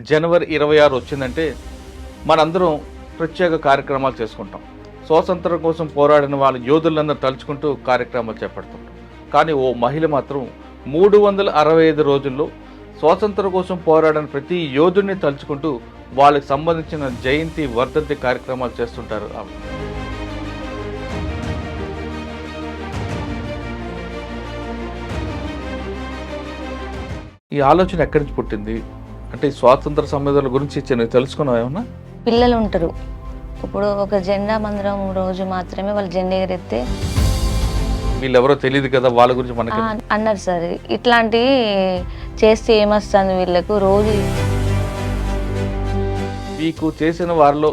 జనవరి 26 వచ్చిందంటే మనందరం ప్రత్యేక కార్యక్రమాలు చేసుకుంటాం. స్వాతంత్రం కోసం పోరాడిన వాళ్ళ యోధులందరూ తలుచుకుంటూ కార్యక్రమాలు చేపడుతుంటాం. కానీ ఓ మహిళ మాత్రం 365 రోజుల్లో స్వాతంత్రం కోసం పోరాడిన ప్రతి యోధుడిని తలుచుకుంటూ వాళ్ళకి సంబంధించిన జయంతి వర్ధంతి కార్యక్రమాలు చేస్తుంటారు. ఈ ఆలోచన ఎక్కడి నుంచి పుట్టింది? అంటే ఈ స్వాతంత్ర సమరల గురించి తెలుసుకున్నావు ఏమన్నా? పిల్లలు ఉంటారు. ఇప్పుడు ఒక జెండా మందిరం రోజు మాత్రమే వాళ్ళు జెండా ఎగరెత్తే వీళ్ళెవరో తెలియదు కదా, వాళ్ళ గురించి మనకి అన్నారు సార్. ఇట్లాంటివి చేస్తే ఏమొస్తుంది వీళ్ళకు రోజు. మీకు చేసిన వారిలో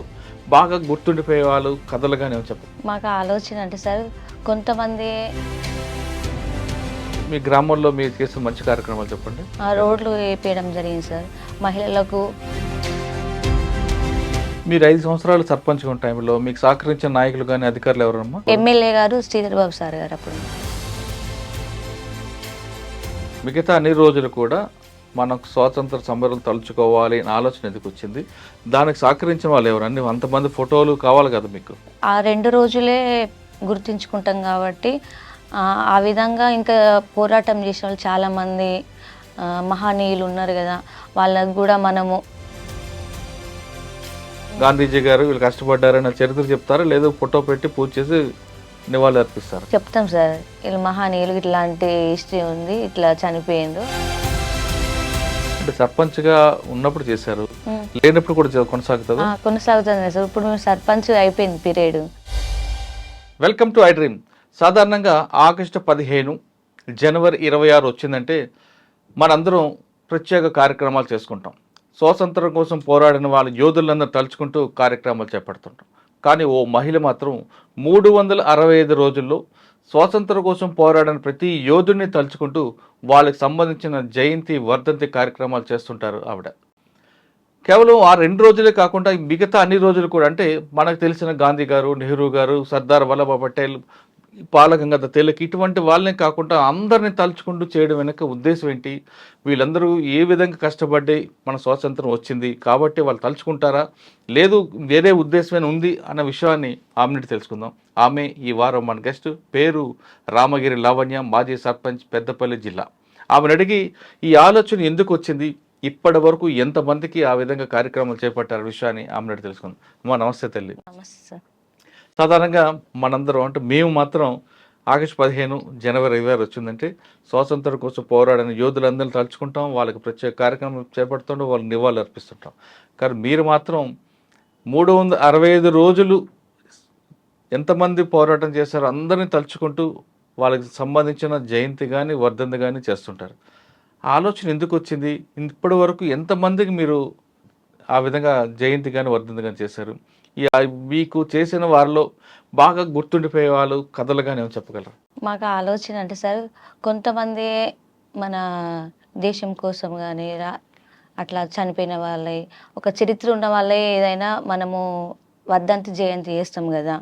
బాగా గుర్తుండిపోయే వాళ్ళు కథలు కానీ చెప్పండి. మాకు ఆలోచన అంటే సార్, కొంతమంది మీ గ్రామంలో మీరు చేసిన మంచి కార్యక్రమాలు చెప్పండి. రోడ్లు వేపేయడం జరిగింది సార్ మహిళలకు. మీరు 5 సంవత్సరాలు సర్పంచ్ ఉన్న టైంలో మీకు సహకరించిన నాయకులు కానీ అధికారులు ఎవరమ్మా? ఎమ్మెల్యే గారు శ్రీధర్ బాబు సార్ గారు. అప్పుడు మిగతా అన్ని రోజులు కూడా మనకు స్వాతంత్ర సమరాలు తలుచుకోవాలి అని ఆలోచన ఎందుకు వచ్చింది? దానికి సహకరించిన వాళ్ళు ఎవరండి? అంతమంది ఫోటోలు కావాలి కదా మీకు. ఆ 2 రోజులే గుర్తించుకుంటాం కాబట్టి ఆ విధంగా ఇంకా పోరాటం చేసే వాళ్ళు చాలామంది మహనీయులు ఉన్నారు కదా, వాళ్ళకు కూడా మనము గాంధీజీ గారు వీళ్ళు కష్టపడ్డారని చరిత్ర చెప్తారా, లేదా ఫోటో పెట్టి పూజ చేసి నివాళులు అర్పిస్తారు? చెప్తాం సార్. వీళ్ళు మహనీయులు, ఇట్లాంటి హిస్టరీ ఉంది, ఇట్లా చనిపోయిండు. అంటే సర్పంచ్గా ఉన్నప్పుడు చేశారు, లేనప్పుడు కూడా కొనసాగుతుంది? కొనసాగుతుంది సార్. ఇప్పుడు మేము సర్పంచ్ అయిపోయింది period. Welcome to I dream. సాధారణంగా ఆగస్టు 15 జనవరి 26 వచ్చిందంటే మనందరం ప్రత్యేక కార్యక్రమాలు చేసుకుంటాం. స్వాతంత్రం కోసం పోరాడిన వాళ్ళ యోధులందరూ తలుచుకుంటూ కార్యక్రమాలు చేపడుతుంటాం. కానీ ఓ మహిళ మాత్రం 365 రోజుల్లో స్వాతంత్రం కోసం పోరాడిన ప్రతి యోధుడిని తలుచుకుంటూ వాళ్ళకి సంబంధించిన జయంతి వర్ధంతి కార్యక్రమాలు చేస్తుంటారు ఆవిడ. కేవలం ఆ 2 రోజులే కాకుండా మిగతా అన్ని రోజులు కూడా, అంటే మనకు తెలిసిన గాంధీ గారు, నెహ్రూ గారు, సర్దార్ వల్లభాయ్ పటేల్, బాలగంగాధర్ తిలక్, ఇటువంటి వాళ్ళనే కాకుండా అందరిని తలుచుకుంటూ చేయడం వెనక ఉద్దేశం ఏంటి? వీళ్ళందరూ ఏ విధంగా కష్టపడి మన స్వాతంత్రం వచ్చింది కాబట్టి వాళ్ళు తలుచుకుంటారా, లేదు వేరే ఉద్దేశమైన ఉంది అన్న విషయాన్ని ఆమె నుండి తెలుసుకుందాం. ఆమె ఈ వారం మన గెస్ట్. పేరు రామగిరి లావణ్య, మాజీ సర్పంచ్, పెద్దపల్లి జిల్లా. ఆమెను అడిగి ఈ ఆలోచన ఎందుకు వచ్చింది, ఇప్పటి వరకు ఎంతమందికి ఆ విధంగా కార్యక్రమాలు చేపట్టారు విషయాన్ని ఆమె నుండి తెలుసుకుందాం. అమ్మా నమస్తే తల్లి. నమస్తే. సాధారణంగా మనందరం, అంటే మేము మాత్రం ఆగస్టు 15 జనవరి 26 వచ్చిందంటే స్వాతంత్రం కోసం పోరాడిన యోధులందరినీ తలుచుకుంటాం, వాళ్ళకి ప్రత్యేక కార్యక్రమం చేపడుతుంటాం, వాళ్ళకి నివాళులు అర్పిస్తుంటాం. కానీ మీరు మాత్రం 365 రోజులు ఎంతమంది పోరాటం చేశారో అందరినీ తలుచుకుంటూ వాళ్ళకి సంబంధించిన జయంతి కానీ వర్ధంతి కానీ చేస్తుంటారు. ఆలోచన ఎందుకు వచ్చింది? ఇప్పటి వరకు ఎంతమందికి మీరు ఆ విధంగా జయంతి కానీ వర్ధంతి కానీ చేశారు? మీకు చేసిన వారిలో బాగా గుర్తుండిపోయే వాళ్ళు కథలు కానీ ఏమో చెప్పగలరా? మాకు ఆలోచన అంటే సార్, కొంతమంది మన దేశం కోసం కానీ అట్లా చనిపోయిన వాళ్ళే, ఒక చరిత్ర ఉన్న వాళ్ళే ఏదైనా మనము వర్ధంతి జయంతి చేస్తాం కదా.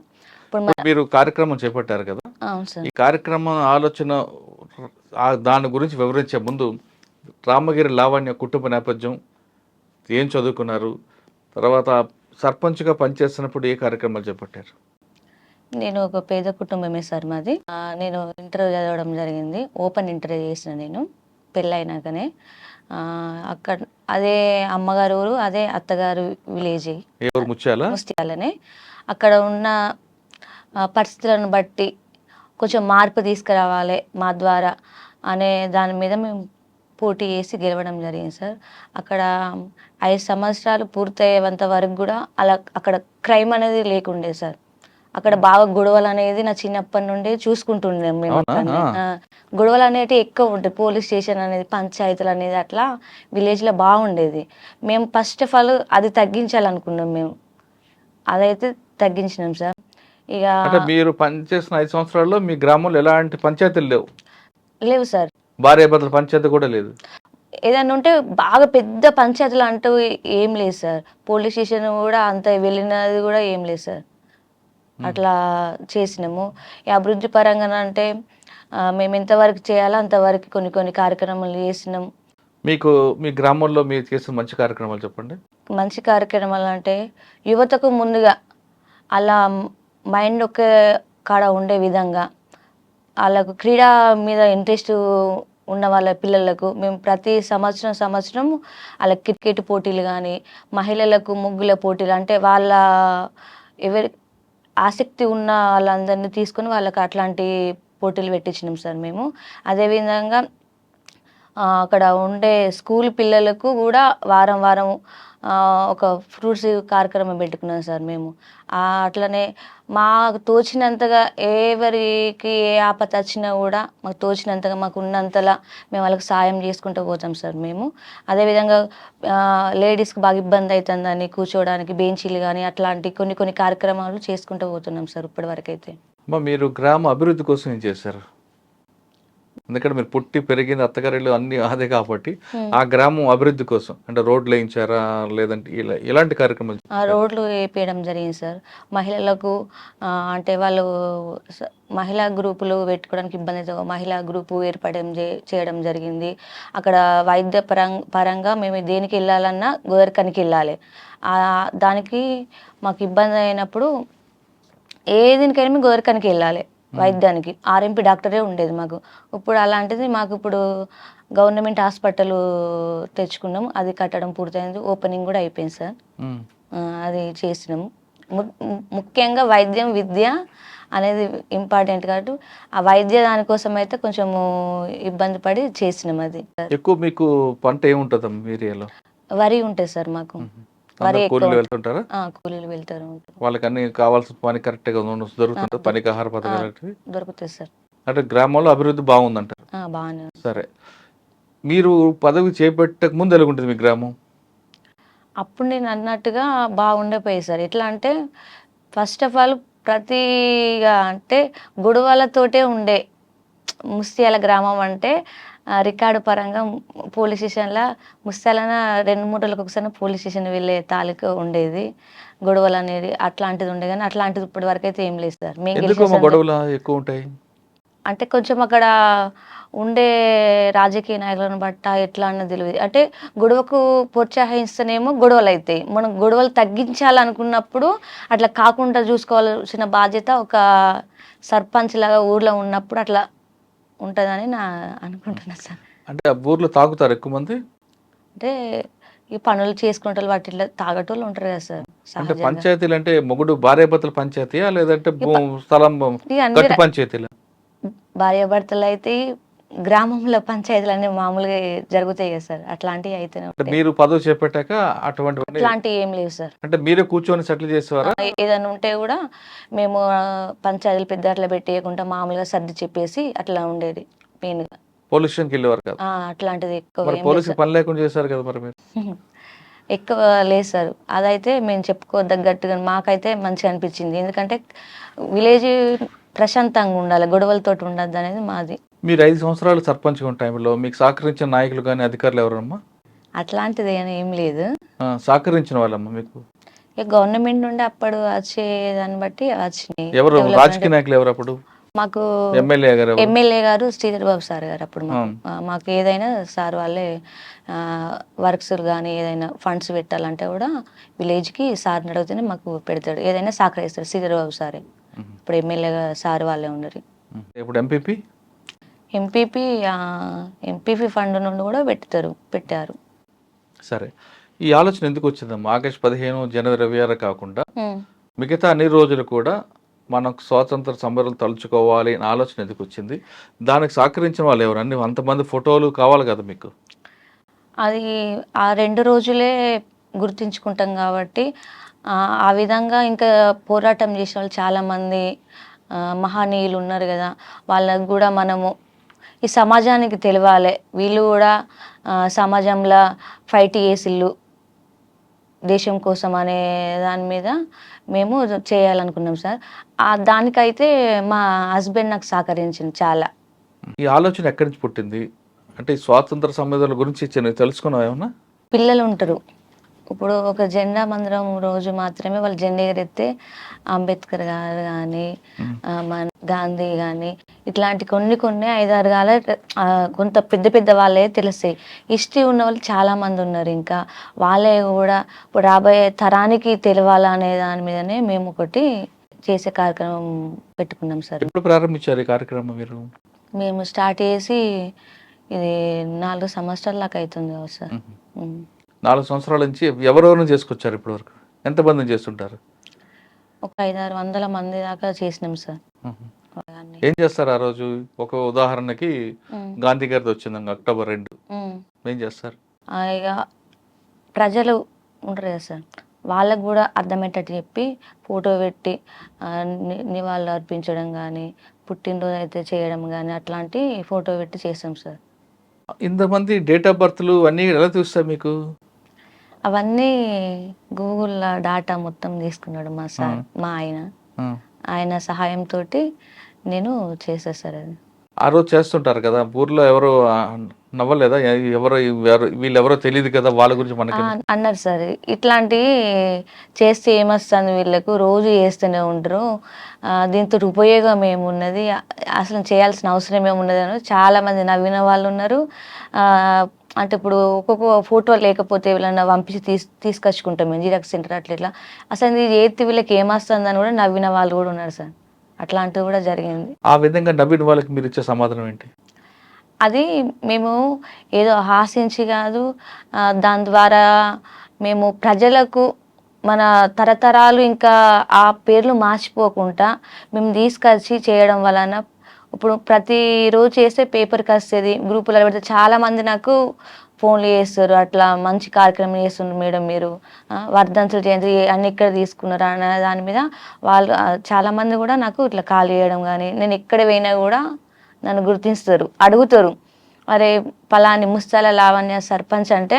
ఇప్పుడు మీరు కార్యక్రమం చేపట్టారు కదా, అవును సార్. ఈ కార్యక్రమం ఆలోచన దాని గురించి వివరించే ముందు రామగిరి లావణ్య కుటుంబ నేపథ్యం, ఏం చదువుకున్నారు, తర్వాత సర్పంచ్గా పనిచేస్తున్నప్పుడు ఏ కార్యక్రమాలు చేపట్టారు? నేను ఒక పేద కుటుంబమే సార్ మాది. నేను ఇంటర్ చదవడం జరిగింది, ఓపెన్ ఇంటర్ చేసిన నేను పెళ్ళైనాకనే. అక్కడ అదే అమ్మగారు ఊరు, అదే అత్తగారు విలేజ్ ముస్తియాలనే. అక్కడ ఉన్న పరిస్థితులను బట్టి కొంచెం మార్పు తీసుకురావాలి మా ద్వారా అనే దాని మీద మేము పోటీ చేసి గెలవడం జరిగింది సార్. అక్కడ 5 సంవత్సరాలు పూర్తయ్యేంత వరకు కూడా అలా అక్కడ క్రైమ్ అనేది లేకుండే సార్. అక్కడ బాగా గొడవలు అనేది నా చిన్నప్పటి నుండి చూసుకుంటుండే మేము. గొడవలు అనేవి ఎక్కువ ఉంటాయి. పోలీస్ స్టేషన్ అనేది, పంచాయతీలు అనేది అట్లా విలేజ్లో బాగుండేది. మేము ఫస్ట్ ఆఫ్ ఆల్ అది తగ్గించాలనుకున్నాం. మేము అదైతే తగ్గించినాం సార్. ఇక మీరు పనిచేసిన 5 సంవత్సరాల్లో మీ గ్రామంలో ఎలాంటి పంచాయతీలు లేవు సార్. భార్యాభర్తల పంచాయతీ కూడా లేదు? ఏదైనా ఉంటే బాగా పెద్ద పంచాయతీలు అంటూ ఏం లేదు సార్. పోలీస్ స్టేషన్ కూడా అంత వెళ్ళినది కూడా ఏం లేదు సార్. అట్లా చేసినాము. ఈ అభివృద్ధి పరంగా అంటే మేము ఎంతవరకు చేయాలో అంతవరకు కొన్ని కార్యక్రమాలు చేసినాం. మీకు మీ గ్రామంలో మీరు చేసిన మంచి కార్యక్రమాలు చెప్పండి. మంచి కార్యక్రమాలు అంటే యువతకు ముందుగా అలా మైండ్ ఒక కాడ ఉండే విధంగా వాళ్ళకు క్రీడా మీద ఇంట్రెస్ట్ ఉన్న వాళ్ళ పిల్లలకు మేము ప్రతి సంవత్సరం వాళ్ళ క్రికెట్ పోటీలు కానీ మహిళలకు ముగ్గుల పోటీలు అంటే వాళ్ళ ఎవరి ఆసక్తి ఉన్న వాళ్ళందరినీ తీసుకొని వాళ్ళకి అట్లాంటి పోటీలు పెట్టించినాం సార్ మేము. అదేవిధంగా అక్కడ ఉండే స్కూల్ పిల్లలకు కూడా వారం వారం ఒక ఫ్రూట్స్ కార్యక్రమం పెట్టుకున్నాం సార్ మేము. అట్లనే మాకు తోచినంతగా ఎవరికి ఏ ఆపద వచ్చినా కూడా మాకు తోచినంతగా మాకు ఉన్నంతలా మేము వాళ్ళకి సాయం చేసుకుంటూ పోతాం సార్ మేము. అదేవిధంగా లేడీస్కి బాగా ఇబ్బంది అవుతుందని కూర్చోవడానికి బెంచీలు కానీ అట్లాంటి కొన్ని కార్యక్రమాలు చేసుకుంటూ పోతున్నాం సార్ ఇప్పటివరకు అయితే. మీరు గ్రామ అభివృద్ధి కోసం ఏం చేశారు? ఎందుకంటే మీరు పుట్టి పెరిగింది అత్తగారిళ్ళు అన్ని అదే కాబట్టి ఆ గ్రామం అభివృద్ధి కోసం అంటే రోడ్లు వేయించారా లేదంటే ఇలాంటి కార్యక్రమాలు? రోడ్లు వేయించడం జరిగింది సార్. మహిళలకు అంటే వాళ్ళు మహిళా గ్రూపులు పెట్టుకోవడానికి ఇబ్బంది అవుతుంది, మహిళా గ్రూపు ఏర్పడడం చేయడం జరిగింది. అక్కడ వైద్య పరంగా మేము దేనికి వెళ్ళాలన్నా గోదరికనికి వెళ్ళాలి. దానికి మాకు ఇబ్బంది అయినప్పుడు ఏ దీనికైనా మేము గోదరికనికి వెళ్ళాలి వైద్యానికి. ఆర్ఎంపీ డాక్టరే ఉండేది మాకు. ఇప్పుడు అలాంటిది మాకు ఇప్పుడు గవర్నమెంట్ హాస్పిటల్ తెచ్చుకున్నాము, అది కట్టడం పూర్తయింది, ఓపెనింగ్ కూడా అయిపోయింది సార్. అది చేసినాము. ముఖ్యంగా వైద్యం విద్య అనేది ఇంపార్టెంట్ కాబట్టి ఆ వైద్య దానికోసం అయితే కొంచెము ఇబ్బంది పడి చేసినాం. అది ఎక్కువ మీకు పంట ఏముంటుంది ఏరియాలో? వరి ఉంటుంది సార్ మాకు. కూలీలు వెళ్తుంటారా? కూలీలు వెళ్తారు. వాళ్ళకి అన్ని కావాల్సిన పని కరెక్ట్ గా దొరుకుతుంటారు, పనికి ఆహార పథకాలు దొరుకుతాయి సార్. అంటే గ్రామంలో అభివృద్ధి బాగుందంటారు. బాగానే. సరే, మీరు పదవి చేపట్టక ముందు ఎలాగుంటుంది మీ గ్రామం? అప్పుడు నేను అన్నట్టుగా బాగుండిపోయాయి సార్. ఎట్లా అంటే ఫస్ట్ ఆఫ్ ఆల్ ప్రతిగా అంటే గొడవలతోటే ఉండే ముస్తియాల గ్రామం అంటే రికార్డు పరంగా పోలీస్ స్టేషన్లో ముస్తాలన 2-3 రోజులకు ఒకసారి పోలీస్ స్టేషన్ వెళ్ళే తాలూకు ఉండేది. గొడవలు అనేది అట్లాంటిది ఉండే కానీ అట్లాంటిది ఇప్పటి వరకు అయితే ఏం లేదు సార్. గొడవలు ఎక్కువ ఉంటాయి అంటే కొంచెం అక్కడ ఉండే రాజకీయ నాయకులను బట్ట ఎట్లా అన్నది తెలియదు. అంటే గొడవకు ప్రోత్సహిస్తేనేమో గొడవలు అవుతాయి. మనం గొడవలు తగ్గించాలనుకున్నప్పుడు అట్లా కాకుండా చూసుకోవాల్సిన బాధ్యత ఒక సర్పంచ్ లాగా ఊర్లో ఉన్నప్పుడు అట్లా ఉంటుందని నా అనుకుంటున్నా సార్. అంటే ఊర్లో తాగుతారు ఎక్కువ మంది? అంటే ఈ పనులు చేసుకుంటారు వాటి తాగటోళ్ళు ఉంటారు కదా సార్. అంటే పంచాయతీలు అంటే మొగుడు భార్యాభర్తల పంచాయతీయా లేదంటే స్థలం పంచాయతీలు? భార్యాభర్తలు అయితే గ్రామంలో పంచాయతీలు అన్ని మామూలుగా జరుగుతాయి కదా సార్, అట్లాంటివి అయితే. మీరు పదవి చేపట్టాక అట్లాంటివి ఏం లేవు సార్. అంటే మీరే కూర్చొని సెటిల్ చేసేవారా? ఏదైనా ఉంటే కూడా మేము పంచాయతీలు పెద్ద అట్లా పెట్టేయకుండా మామూలుగా సర్ది చెప్పేసి అట్లా ఉండేది. మెయిన్ గా పోలీస్ స్టేషన్కి వెళ్ళేవారు కదా? అట్లాంటిది ఎక్కువ పోలీసు పని లేకుండా చేశారు కదా మరి మీరు? ఎక్కువ లేదు సార్. అదైతే మేము చెప్పుకోదగ్గట్టుగా మాకైతే మంచిగా అనిపించింది. ఎందుకంటే విలేజ్ ప్రశాంతంగా ఉండాలి, గొడవలతో ఉండద్దు అనేది మాది. మీరు 5 సంవత్సరాలు సర్పంచ్ ఉన్న టైంలో మీకు సహకరించిన నాయకులు కానీ అధికారులు ఎవరమ్మా? అట్లాంటిది ఏం లేదు. సహకరించిన వాళ్ళమ్మా మీకు? గవర్నమెంట్ నుండి అప్పుడు వచ్చేదాన్ని బట్టి వచ్చినాయి. ఎవరు రాజకీయ నాయకులు ఎవరు అప్పుడు? మాకు ఎమ్మెల్యే గారు శ్రీధర్ బాబు సార్ గారు. అప్పుడు మాకు ఏదైనా సార్ వాళ్ళే వర్క్స్ కానీ ఏదైనా ఫండ్స్ పెట్టాలంటే కూడా విలేజ్కి సార్ని అడిగితేనే మాకు పెడతాడు, ఏదైనా సహకరిస్తాడు శ్రీధర్ బాబు సారే. ఇప్పుడు ఎమ్మెల్యే సార్ వాళ్ళే ఉండరు. ఇప్పుడు ఎంపీపీ ఫండ్ నుండి కూడా పెట్టారు. సరే, ఈ ఆలోచన ఎందుకు వచ్చిందమ్మా? ఆగస్టు 15 జనవరి 26 కాకుండా మిగతా అన్ని రోజులు కూడా మనకు స్వాతంత్ర సమరాలు తలుచుకోవాలి అని ఆలోచన ఎందుకు వచ్చింది? దానికి సహకరించిన వాళ్ళు ఎవరు? అన్ని అంతమంది ఫోటోలు కావాలి కదా మీకు? అది ఆ 2 రోజులే గుర్తించుకుంటాం కాబట్టి ఆ విధంగా ఇంకా పోరాటం చేసిన వాళ్ళు చాలామంది మహనీయులు ఉన్నారు కదా, వాళ్ళకు కూడా మనము ఈ సమాజానికి తెలియాలి, వీళ్ళు కూడా సమాజంలో ఫైట్ చేసిళ్ళు దేశం కోసం అనే దాని మీద మేము చేయాలనుకున్నాం సార్. దానికైతే మా హస్బెండ్ నాకు సహకరించింది చాలా. ఈ ఆలోచన ఎక్కడి నుంచి పుట్టింది? అంటే స్వాతంత్ర సమరాల గురించి తెలుసుకున్నావు ఏమన్నా? పిల్లలు ఉంటారు, ఇప్పుడు ఒక జెండా మందిరం రోజు మాత్రమే వాళ్ళు జెండా ఎగరెత్తే అంబేద్కర్ గారు కానీ మన గాంధీ కానీ ఇట్లాంటి కొన్ని 5-6 గాల కొంత పెద్ద పెద్ద వాళ్ళే తెలుస్తాయి. హిస్టరీ ఉన్న వాళ్ళు చాలా మంది ఉన్నారు. ఇంకా వాళ్ళే కూడా ఇప్పుడు రాబోయే తరానికి తెలవాలనే దాని మీదనే మేము ఒకటి చేసే కార్యక్రమం పెట్టుకున్నాం సార్. ఎప్పుడు ప్రారంభించారు ఈ కార్యక్రమం మీరు? మేము స్టార్ట్ చేసి ఇది 4 సంవత్సరాల దాకా అవుతుంది కదా సార్. 4 సంవత్సరాల నుంచి ఎవరెవరిని చేసుకొచ్చారు ఇప్పటి వరకు? ఎంతమందిని చేస్తుంటారు? ఒక 500-600 మంది దాకా చేసినాం సార్. ఏం చేస్తారు ఆ రోజు? ఒక ఉదాహరణకి గాంధీ గారిది వచ్చింది అక్టోబర్ 2, ఏం చేస్తారు? ఇక ప్రజలు ఉంటారు కదా సార్, వాళ్ళకు కూడా అర్థమయ్యేటట్టు చెప్పి ఫోటో పెట్టి నివాళులు అర్పించడం కానీ, పుట్టినరోజు అయితే చేయడం కానీ అట్లాంటి ఫోటో పెట్టి చేస్తాం సార్. ఇంతమంది డేట్ ఆఫ్ బర్త్లు అన్నీ ఎలా చూస్తాయి మీకు? అవన్నీ గూగుల్లో డాటా మొత్తం తీసుకున్నాడు మా సార్, మా ఆయన సహాయంతో నేను చేసేది సార్. అది ఆ రోజు చేస్తుంటారు కదా, ఊర్లో ఎవరు నవ్వలేదా? వీళ్ళెవరో తెలియదు కదా, వాళ్ళ గురించి మనకి అన్నారు సార్. ఇట్లాంటి చేస్తే ఏమొస్తుంది, వీళ్ళకు రోజు చేస్తూనే ఉంటారు, దీంతో ఉపయోగం ఏమున్నది, అసలు చేయాల్సిన అవసరం ఏమున్నది అని చాలా మంది నవ్విన వాళ్ళు ఉన్నారు. అంటే ఇప్పుడు ఒక్కొక్క ఫోటో లేకపోతే వీళ్ళన్నా పంపించి తీసుకొచ్చుకుంటాం మేము జిరాక్స్ సెంటర్ ఇట్లా అసలు ఇది చేతి వీళ్ళకి ఏమొస్తుంది అని కూడా నవ్విన వాళ్ళు కూడా ఉన్నారు సార్. అట్లాంటివి కూడా జరిగింది. ఆ విధంగా నవ్విన వాళ్ళకి మీరు ఇచ్చే సమాధానం ఏంటి? అది మేము ఏదో హాస్యించి కాదు, దాని ద్వారా మేము ప్రజలకు మన తరతరాలు ఇంకా ఆ పేర్లు మార్చిపోకుండా మేము తీసుకొచ్చి చేయడం వలన ఇప్పుడు ప్రతిరోజు చేస్తే పేపర్కి వస్తుంది, గ్రూపులలో పెడితే చాలామంది నాకు ఫోన్లు చేస్తారు, అట్లా మంచి కార్యక్రమం చేస్తున్నారు మేడం మీరు, వర్ధంతులు జయంతి అన్ని ఇక్కడ తీసుకున్నారు అనే దాని మీద వాళ్ళు చాలామంది కూడా నాకు ఇట్లా కాల్ చేయడం కానీ, నేను ఎక్కడ పోయినా కూడా నన్ను గుర్తిస్తారు, అడుగుతారు, అరే పలాని ముస్తాల లావణ్య సర్పంచ్ అంటే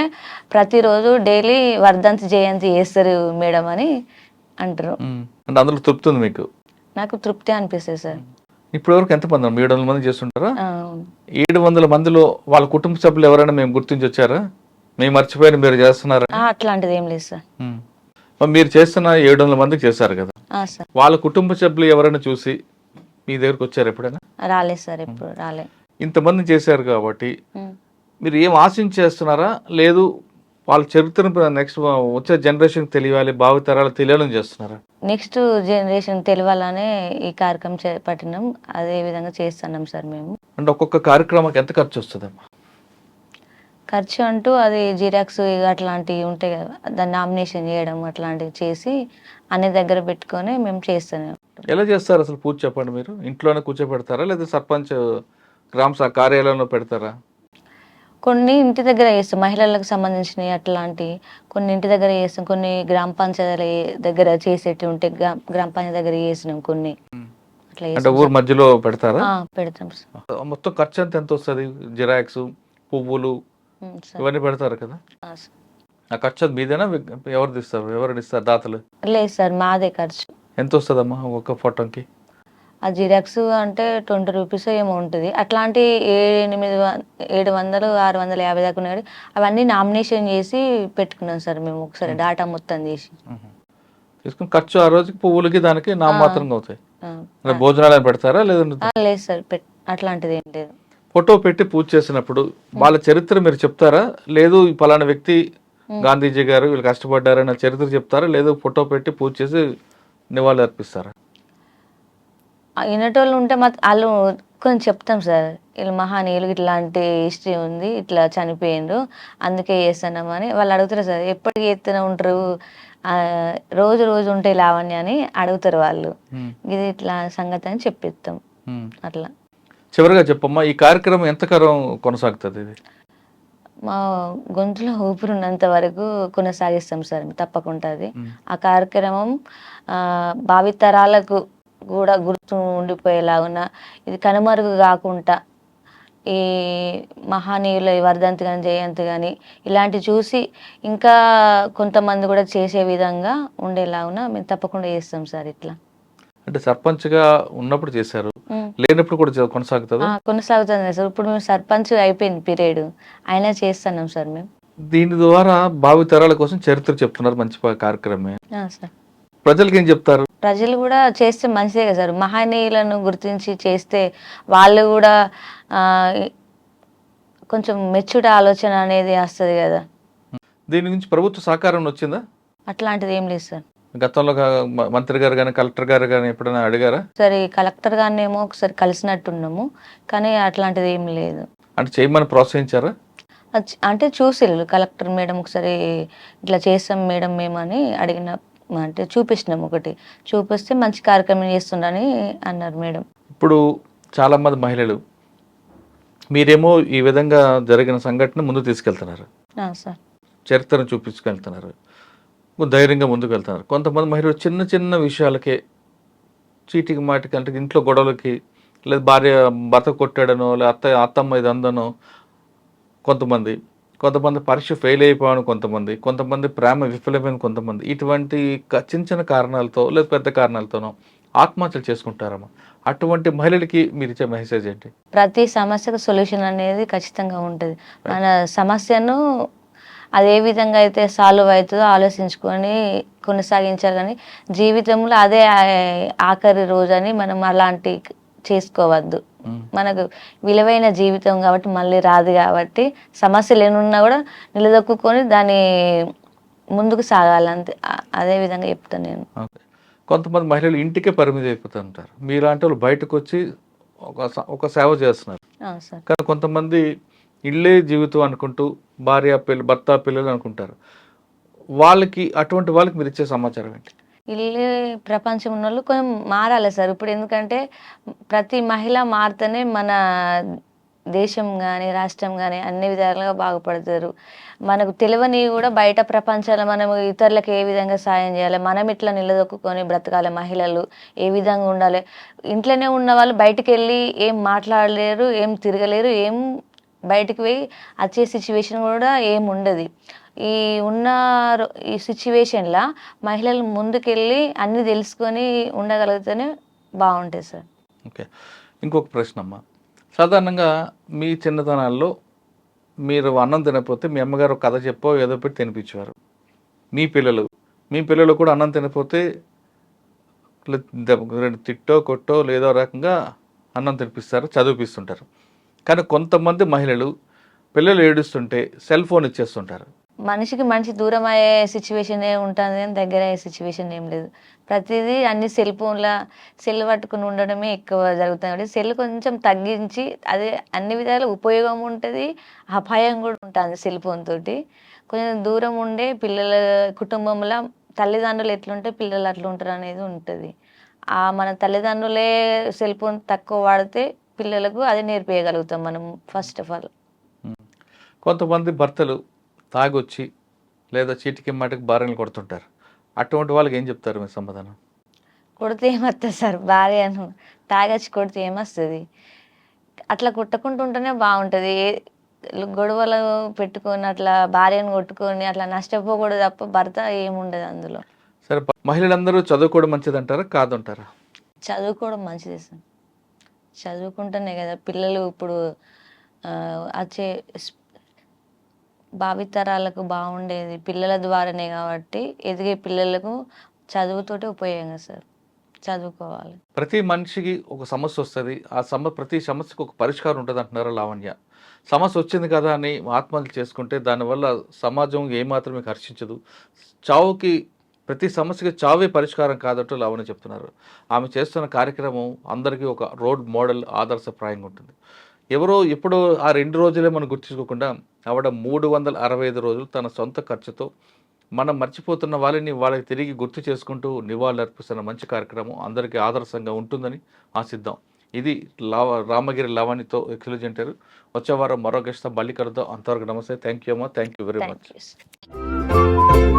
ప్రతిరోజు డైలీ వర్ధంతి జయంతి చేస్తారు మేడం అని అంటారు. అంటే అందులో తృప్తి ఉంది మీకు? నాకు తృప్తి అనిపిస్తుంది సార్. ఇప్పటి వరకు ఎంతమంది? 700 మంది చేస్తుంటారా? 700 మందిలో వాళ్ళ కుటుంబ సభ్యులు ఎవరైనా మేము గుర్తించి వచ్చారా? మేము మర్చిపోయిన మీరు చేస్తున్నారా? అట్లాంటిది ఏం లేదు సార్. మీరు చేస్తున్న 700 మందికి చేశారు కదా, వాళ్ళ కుటుంబ సభ్యులు ఎవరైనా చూసి మీ దగ్గరకు వచ్చారు ఎప్పుడైనా? రాలేదు సార్, ఎప్పుడు రాలేదు. ఇంతమంది చేశారు కాబట్టి మీరు ఏం ఆశించేస్తున్నారా, లేదు వాళ్ళ చరిత్రను నెక్స్ట్ వచ్చే జనరేషన్ తెలియాలి, భావితరాలు తెలియాలని చేస్తున్నారా? నెక్స్ట్ జనరేషన్ తెలియాలనే ఈ కార్యక్రమం చేపట్టినాం, అదే విధంగా చేస్తున్నాం సార్ మేము. అంటే ఒక్కొక్క కార్యక్రమానికి ఎంత ఖర్చు వస్తుందమ్మా? ఖర్చు అంటూ అది జిరాక్స్ అట్లాంటివి ఉంటాయి కదా, దాన్ని నామినేషన్ చేయడం అట్లాంటివి చేసి అన్ని దగ్గర పెట్టుకొని మేము చేస్తాం. ఎలా చేస్తారు అసలు? పూజ చెప్పండి. మీరు ఇంట్లోనే కూర్చోబెడతారా, లేదా సర్పంచ్ గ్రామ కార్యాలయంలో పెడతారా? కొన్ని ఇంటి దగ్గర చేస్తాం, మహిళలకు సంబంధించినవి అట్లాంటివి కొన్ని ఇంటి దగ్గర చేస్తాం, కొన్ని గ్రామ పంచాయతీ దగ్గర చేసేటి ఉంటే గ్రామ పంచాయతీ దగ్గర చేసినాం కొన్ని. అంటే ఊరు మధ్యలో పెడతారా? పెడతాం. మొత్తం ఖర్చు ఎంత వస్తుంది? జిరాక్స్, పువ్వులు ఇవన్నీ పెడతారు కదా, ఆ ఖర్చు మీదేనా? ఎవరు తీస్తారు? ఎవరు ఇస్తారు? దాతలు? లేదు సార్, మాదే ఖర్చు. ఎంత వస్తుందమ్మా ఒక ఫోటోకి? ఆ జిరాక్స్ అంటే 20 రూపీస్ ఏమో ఉంటుంది. అట్లాంటి 700-650 దాకా ఉన్నాయి. అవన్నీ నామినేషన్ చేసి పెట్టుకున్నాం సార్ మేము ఒకసారి డాటా మొత్తం తీసి తీసుకుని. ఖర్చు ఆ రోజుకి పువ్వులకి దానికి నామమాత్రంగా అవుతాయి. భోజనాలు పెడతారా? లేదు సార్, అట్లాంటిది ఏం లేదు. ఫోటో పెట్టి పూజ చేసినప్పుడు వాళ్ళ చరిత్ర మీరు చెప్తారా, లేదు పలానా వ్యక్తి గాంధీజీ గారు వీళ్ళు కష్టపడ్డారన్న చరిత్ర చెప్తారా, లేదు ఫోటో పెట్టి పూజ చేసి నివాళులు అర్పిస్తారా? వినేటోళ్ళు ఉంటే వాళ్ళు కొంచెం చెప్తాం సార్, వీళ్ళు మహానీయులు ఇట్లాంటి హిస్టరీ ఉంది, ఇట్లా చనిపోయిండ్రు అందుకే చేస్తున్నామని వాళ్ళు అడుగుతారు సార్. ఎప్పటికీ చేస్తూనే ఉంటారు, రోజు రోజు ఉంటాయి లావణ్య అని అడుగుతారు వాళ్ళు. ఇది ఇట్లా సంగతి అని చెప్పిస్తాం. అట్లా చివరిగా చెప్పమ్మా, ఈ కార్యక్రమం ఎంతకాలం కొనసాగుతుంది? ఇది మా గొంతులో ఊపిరినంత వరకు కొనసాగిస్తాం సార్, తప్పకుండా. అది ఆ కార్యక్రమం భావితరాలకు కూడా గుర్తు ఉండిపోయేలాగున, ఇది కనుమరుగు కాకుండా ఈ మహానీయుల వర్ధంతి కానీ జయంతి కానీ ఇలాంటి చూసి ఇంకా కొంతమంది కూడా చేసే విధంగా ఉండేలాగున మేము తప్పకుండా చేస్తాం సార్. ఇట్లా అంటే సర్పంచ్గా ఉన్నప్పుడు చేశారు, లేనప్పుడు కూడా కొనసాగుతుంది? కొనసాగుతుంది సార్. ఇప్పుడు మేము సర్పంచ్ అయిపోయింది పీరియడ్, అయినా చేస్తున్నాం సార్ మేము. దీని ద్వారా భావితరాల కోసం చరిత్ర చెప్తున్నారు, మంచి కార్యక్రమమే. సార్ ప్రజలకి ఏం చెప్తారు? ప్రజలు కూడా చేస్తే మంచిదే కదా సార్. మహనీయులను గుర్తించి చేస్తే వాళ్ళు కూడా ఆ, కొంచెం మెచ్యూర్డ్ ఆలోచన అనేది వస్తుంది కదా. దీని గురించి ప్రభుత్వ సహకారం వచ్చిందా? అట్లాంటిది ఏం లేదు సార్. గతంలో మంత్రి గారు కానీ కలెక్టర్ గారు కానీ ఎప్పుడైనా అడిగారా? సరే కలెక్టర్ గారిని ఏమో ఒకసారి కలిసినట్టున్నాము, కానీ అట్లాంటిది ఏం లేదు. అంటే చేయమని ప్రోత్సహించారా? అంటే చూసిళ్ళు కలెక్టర్ మేడం ఒకసారి ఇట్లా చేస్తాం మేడం మేము అని అడిగిన, అంటే చూపించినాం, ఒకటి చూపిస్తే మంచి కార్యక్రమం చేస్తుండని అన్నారు మేడం. ఇప్పుడు చాలామంది మహిళలు మీరేమో ఈ విధంగా జరిగిన సంఘటన ముందు తీసుకెళ్తున్నారు, సార్ చరిత్రను చూపించుకెళ్తున్నారు, ధైర్యంగా ముందుకు వెళ్తున్నారు. కొంతమంది మహిళలు చిన్న చిన్న విషయాలకే, చీటికి మాటికి, అంటే ఇంట్లో గొడవలకి, లేదా భర్త కొట్టాడనో, లేదా అత్తమ్మ ఇది అందనో, కొంతమంది పరీక్ష ఫెయిల్ అయిపోయాను, కొంతమంది ప్రేమ విఫలమైన, కొంతమంది ఇటువంటి చిన్న చిన్న కారణాలతో లేదా పెద్ద కారణాలతోనో ఆత్మహత్యలు చేసుకుంటారమ్మా. అటువంటి మహిళలకి మీరు ఇచ్చే మెసేజ్ ఏంటి? ప్రతి సమస్యకు సొల్యూషన్ అనేది ఖచ్చితంగా ఉంటుంది. మన సమస్యను అది ఏ విధంగా అయితే సాల్వ్ అవుతుందో ఆలోచించుకొని కొనసాగించాలి, కానీ జీవితంలో అదే ఆఖరి రోజు అని మనం అలాంటి చేసుకోవద్దు. మనకు విలువైన జీవితం కాబట్టి మళ్ళీ రాదు, కాబట్టి సమస్యలు ఏమున్నా కూడా నిలదొక్కుని దాన్ని ముందుకు సాగాలి, అంతే. అదే విధంగా చెప్తాను నేను. కొంతమంది మహిళలు ఇంటికే పరిమితి అయిపోతుంటారు, మీలాంటి వాళ్ళు బయటకు వచ్చి ఒక సేవ చేస్తున్నారు. కానీ కొంతమంది ఇల్లే జీవితం అనుకుంటూ భర్త పిల్లలు అనుకుంటారు. అటువంటి వాళ్ళకి మీరు ఇచ్చే సమాచారం ఏంటి? ఇల్లు ప్రపంచం ఉన్న వాళ్ళు కొంచెం మారాలి సార్. ఇప్పుడు ఎందుకంటే ప్రతి మహిళ మారితేనే మన దేశం కానీ రాష్ట్రం కానీ అన్ని విధాలుగా బాగుపడతారు. మనకు తెలియని కూడా బయట ప్రపంచాల్లో మనం ఇతరులకు ఏ విధంగా సాయం చేయాలి, మనం ఇట్లా నిలదొక్కుని బ్రతకాలి, మహిళలు ఏ విధంగా ఉండాలి. ఇంట్లోనే ఉన్న వాళ్ళు బయటికి వెళ్ళి ఏం మాట్లాడలేరు, ఏం తిరగలేరు, ఏం బయటికి పోయి వచ్చే సిచ్యువేషన్ కూడా ఏం ఉండదు. ఈ ఉన్న ఈ సిచ్యువేషన్లో మహిళలు ముందుకెళ్ళి అన్నీ తెలుసుకొని ఉండగలిగితేనే బాగుంటుంది సార్. ఓకే, ఇంకొక ప్రశ్న అమ్మా. సాధారణంగా మీ చిన్నతనాల్లో మీరు అన్నం తినకపోతే మీ అమ్మగారు కథ చెప్పో ఏదో పెట్టి తినిపించేవారు. మీ పిల్లలు కూడా అన్నం తినకపోతే తిట్టో కొట్టో లేదో రకంగా అన్నం తినిపిస్తారు, చదివిపిస్తుంటారు. కానీ కొంతమంది మహిళలు పిల్లలు ఏడుస్తుంటే సెల్ ఫోన్ ఇచ్చేస్తుంటారు. మనిషికి మనిషి దూరం అయ్యే సిచ్యువేషన్ ఉంటుంది, కానీ దగ్గర అయ్యే సిచ్యువేషన్ ఏం లేదు. ప్రతిదీ అన్ని సెల్ పట్టుకుని ఉండడమే ఎక్కువ జరుగుతుంది. కాబట్టి సెల్ కొంచెం తగ్గించి, అదే అన్ని విధాల ఉపయోగం ఉంటుంది, అపాయం కూడా ఉంటుంది. సెల్ ఫోన్ తోటి కొంచెం దూరం ఉండే పిల్లల కుటుంబంలో తల్లిదండ్రులు ఎట్లుంటే పిల్లలు అట్లా ఉంటారు అనేది ఉంటుంది. మన తల్లిదండ్రులే సెల్ ఫోన్ తక్కువ వాడితే పిల్లలకు అది నేర్పించగలుగుతాం మనం ఫస్ట్ ఆఫ్ ఆల్. కొంతమంది భర్తలు తాగొచ్చి లేదా చీటికి మాటకి భార్యలు కొడుతుంటారు. అటువంటి వాళ్ళకి ఏం చెప్తారు మీ సమాధానం? కొడితే ఏమొస్తుంది సార్, భార్యను తాగొచ్చి కొడితే ఏమొస్తుంది? అట్లా కొట్టుకుంటుంటేనే బాగుంటుంది. గొడవలు పెట్టుకొని అట్లా భార్యను కొట్టుకొని అట్లా నష్టపోకూడదు తప్ప భర్త ఏముండదు అందులో. సరే, మహిళలందరూ చదువుకోవడం మంచిది అంటారా కాదంటారా? చదువుకోవడం మంచిది సార్. చదువుకుంటేనే కదా పిల్లలు ఇప్పుడు వచ్చే భావితరాలకు బాగుండేది పిల్లల ద్వారానే, కాబట్టి ఎదిగే పిల్లలకు చదువుతోటే ఉపయోగంగా సార్. చదువుకోవాలి. ప్రతి మనిషికి ఒక సమస్య వస్తుంది, ప్రతి సమస్యకు ఒక పరిష్కారం ఉంటుంది అంటున్నారా లావణ్య? సమస్య వచ్చింది కదా అని ఆత్మహత్య చేసుకుంటే దానివల్ల సమాజం ఏమాత్రం మీకు హర్షించదు. ప్రతి సమస్యకి చావే పరిష్కారం కాదంటూ లావణ్య చెప్తున్నారు. ఆమె చేస్తున్న కార్యక్రమం అందరికీ ఒక రోడ్ మోడల్, ఆదర్శప్రాయంగా ఉంటుంది. ఎప్పుడో ఆ 2 రోజులే మనం గుర్తించుకోకుండా ఆవిడ 365 రోజులు తన సొంత ఖర్చుతో మనం మర్చిపోతున్న వాళ్ళకి తిరిగి గుర్తు చేసుకుంటూ నివాళులు అర్పిస్తున్న మంచి కార్యక్రమం అందరికీ ఆదర్శంగా ఉంటుందని ఆశిద్దాం. ఇది రామగిరి లావణ్యతో ఎక్సలెంట్. వచ్చే వారం మరో గెస్ట్తో మళ్ళీ కలుద్దాం. అంతవరకు నమస్తే. థ్యాంక్ యూ అమ్మా. Thank you very much.